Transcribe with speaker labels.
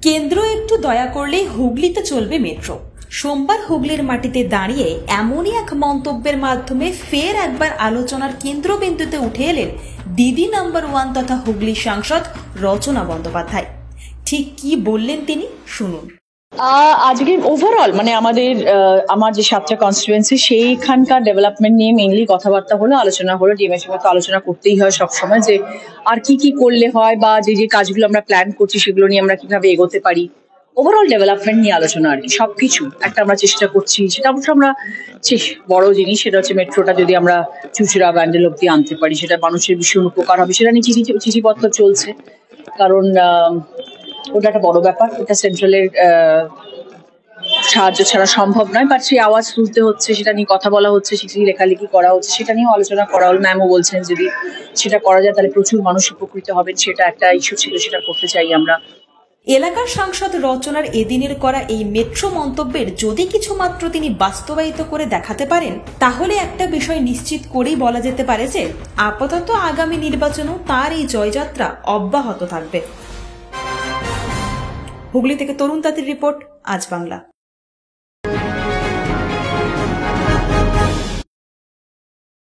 Speaker 1: কেন্দ্র একটু দয়া করলেই হুগলিতে চলবে মেট্রো। সোমবার হুগলির মাটিতে দাঁড়িয়ে এমনই এক মন্তব্যের মাধ্যমে ফের একবার আলোচনার কেন্দ্রবিন্দুতে উঠে এলেন দিদি নাম্বার 1 তথা হুগলি সাংসদ রচনা বন্দ্যোপাধ্যায়। ঠিক কি বললেন তিনি, শুনুন।
Speaker 2: আজকে ওভারঅল আমার যে 7টা কনস্টিটুয়েন্সি সেইখানকার ডেভেলপমেন্ট নিয়ে মেইনলি কথাবার্তা হলো, আলোচনা হলো। ডিএমের সঙ্গে তো আলোচনা করতেই হয় সবসময়, যে আর কি করলে হয় বা যে কাজগুলো আমরা প্ল্যান করছি সেগুলো নিয়ে আমরা কিভাবে এগোতে পারি। ওভারঅল ডেভেলপমেন্ট নিয়ে আলোচনা আর কি, সবকিছু একটা আমরা চেষ্টা করছি। সেটা অবশ্য আমরা বড় জিনিস, সেটা হচ্ছে মেট্রোটা যদি আমরা চুচুড়া ব্যান্ডেল অব্দি আনতে পারি, সেটা মানুষের ভীষণ উপকার হবে। সেটা নিয়ে চিঠিপত্র চলছে, কারণ ওটা একটা বড় ব্যাপার। ওটা সেন্ট্রালের সাহায্য ছাড়া সম্ভব নয়, বাট সেই আওয়াজ তুলতে হচ্ছে, সেটা নিয়ে কথা বলা হচ্ছে, চিঠি লেখালেখি করা হচ্ছে, সেটা নিয়েও আলোচনা করা হল। ম্যামও বলছেন যদি সেটা করা যায় তাহলে প্রচুর মানুষ উপকৃত হবেন, সেটা একটা ইস্যু ছিল, সেটা করতে চাই আমরা।
Speaker 1: এলাকার সাংসদ রচনার এদিনের করা এই মেট্রো মন্তব্যের যদি কিছু মাত্র তিনি বাস্তবায়িত করে দেখাতে পারেন, তাহলে একটা বিষয় নিশ্চিত করেই বলা যেতে পারে যে আপাতত আগামী নির্বাচনেও তার এই জয়যাত্রা অব্যাহত থাকবে। হুগলি থেকে তরুণ তাঁতির রিপোর্ট, আজ বাংলা।